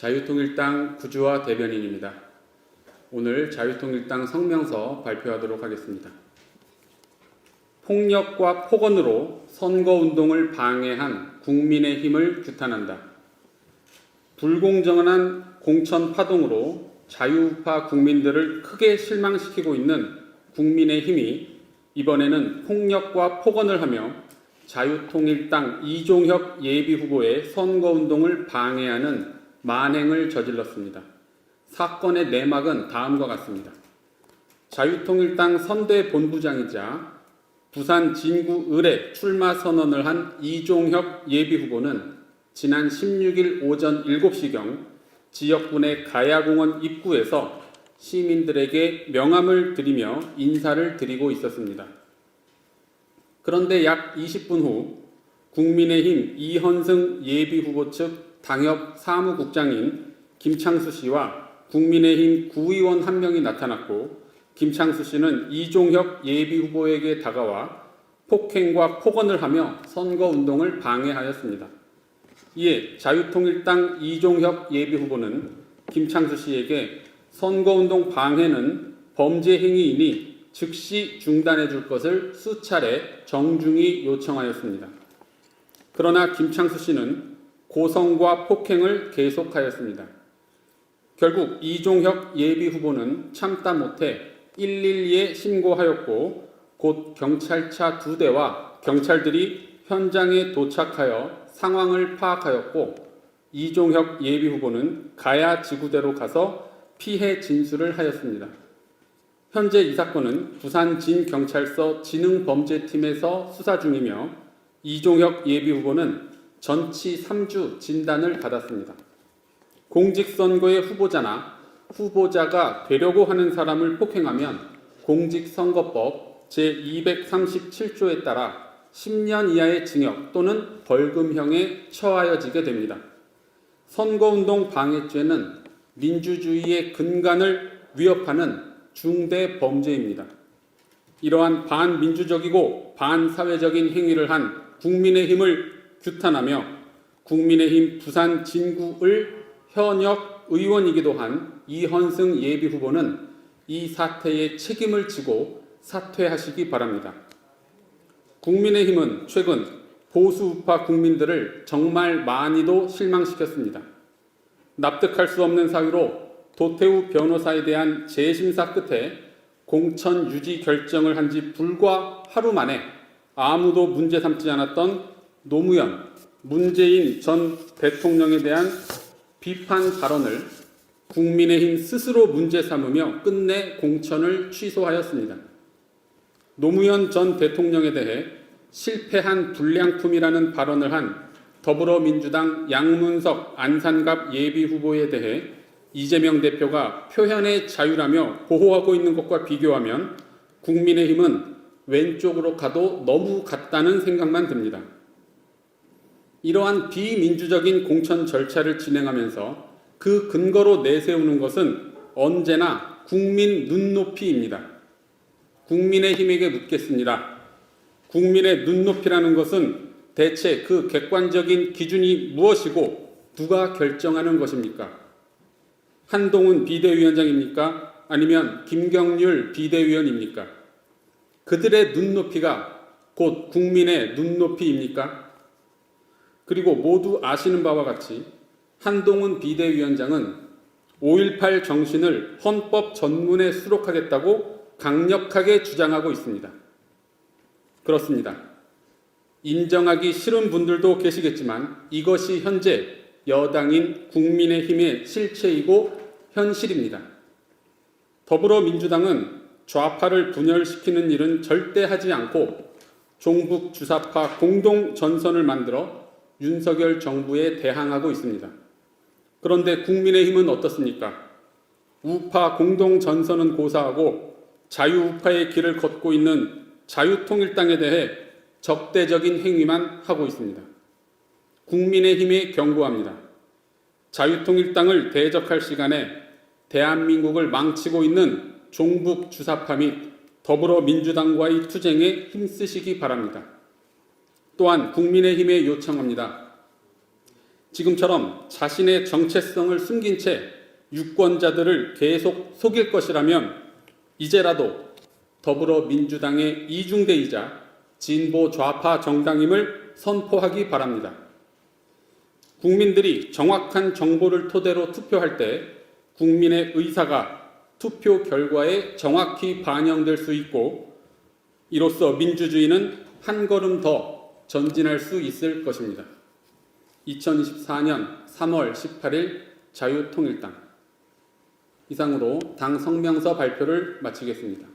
자유통일당 구주화 대변인입니다. 오늘 자유통일당 성명서 발표하도록 하겠습니다. 폭력과 폭언으로 선거운동을 방해한 국민의힘을 규탄한다. 불공정한 공천 파동으로 자유우파 국민들을 크게 실망시키고 있는 국민의힘이 이번에는 폭력과 폭언을 하며 자유통일당 이종혁 예비후보의 선거운동을 방해하는 만행을 저질렀습니다. 사건의 내막은 다음과 같습니다. 자유통일당 선대본부장이자 부산 진구 을에 출마 선언을 한 이종혁 예비후보는 지난 16일 오전 7시경 지역군의 가야공원 입구에서 시민들에게 명함을 드리며 인사를 드리고 있었습니다. 그런데 약 20분 후 국민의힘 이현승 예비후보 측 당협 사무국장인 김창수 씨와 국민의힘 구의원 한 명이 나타났고, 김창수 씨는 이종혁 예비후보에게 다가와 폭행과 폭언을 하며 선거운동을 방해하였습니다. 이에 자유통일당 이종혁 예비후보는 김창수 씨에게 선거운동 방해는 범죄 행위이니 즉시 중단해 줄 것을 수차례 정중히 요청하였습니다. 그러나 김창수 씨는 고성과 폭행을 계속하였습니다. 결국 이종혁 예비후보는 참다 못해 112에 신고하였고, 곧 경찰차 2대와 경찰들이 현장에 도착하여 상황을 파악하였고, 이종혁 예비후보는 가야 지구대로 가서 피해 진술을 하였습니다. 현재 이 사건은 부산 진경찰서 지능범죄팀에서 수사 중이며, 이종혁 예비후보는 전치 3주 진단을 받았습니다. 공직선거의 후보자나 후보자가 되려고 하는 사람을 폭행하면 공직선거법 제237조에 따라 10년 이하의 징역 또는 벌금형에 처하여지게 됩니다. 선거운동 방해죄는 민주주의의 근간을 위협하는 중대 범죄입니다. 이러한 반민주적이고 반사회적인 행위를 한 국민의힘을 규탄하며 국민의힘 부산 진구을 현역 의원이기도 한 이현승 예비후보는 이 사태의 책임을 지고 사퇴하시기 바랍니다. 국민의힘은 최근 보수우파 국민들을 정말 많이도 실망시켰습니다. 납득할 수 없는 사유로 도태우 변호사에 대한 재심사 끝에 공천 유지 결정을 한 지 불과 하루 만에 아무도 문제 삼지 않았던 노무현, 문재인 전 대통령에 대한 비판 발언을 국민의힘 스스로 문제 삼으며 끝내 공천을 취소하였습니다. 노무현 전 대통령에 대해 실패한 불량품이라는 발언을 한 더불어민주당 양문석 안산갑 예비후보에 대해 이재명 대표가 표현의 자유라며 보호하고 있는 것과 비교하면 국민의힘은 왼쪽으로 가도 너무 같다는 생각만 듭니다. 이러한 비민주적인 공천 절차를 진행하면서 그 근거로 내세우는 것은 언제나 국민 눈높이입니다. 국민의힘에게 묻겠습니다. 국민의 눈높이라는 것은 대체 그 객관적인 기준이 무엇이고 누가 결정하는 것입니까? 한동훈 비대위원장입니까? 아니면 김경률 비대위원입니까? 그들의 눈높이가 곧 국민의 눈높이입니까? 그리고 모두 아시는 바와 같이 한동훈 비대위원장은 5.18 정신을 헌법 전문에 수록하겠다고 강력하게 주장하고 있습니다. 그렇습니다. 인정하기 싫은 분들도 계시겠지만 이것이 현재 여당인 국민의힘의 실체이고 현실입니다. 더불어민주당은 좌파를 분열시키는 일은 절대 하지 않고 종북 주사파 공동 전선을 만들어 윤석열 정부에 대항하고 있습니다. 그런데 국민의힘은 어떻습니까? 우파 공동 전선은 고사하고 자유우파의 길을 걷고 있는 자유통일당에 대해 적대적인 행위만 하고 있습니다. 국민의힘에 경고합니다. 자유통일당을 대적할 시간에 대한민국을 망치고 있는 종북 주사파 및 더불어민주당과의 투쟁에 힘쓰시기 바랍니다. 또한 국민의힘에 요청합니다. 지금처럼 자신의 정체성을 숨긴 채 유권자들을 계속 속일 것이라면 이제라도 더불어민주당의 이중대이자 진보 좌파 정당임을 선포하기 바랍니다. 국민들이 정확한 정보를 토대로 투표할 때 국민의 의사가 투표 결과에 정확히 반영될 수 있고 이로써 민주주의는 한 걸음 더 전진할 수 있을 것입니다. 2024년 3월 18일 자유통일당. 이상으로 당 성명서 발표를 마치겠습니다.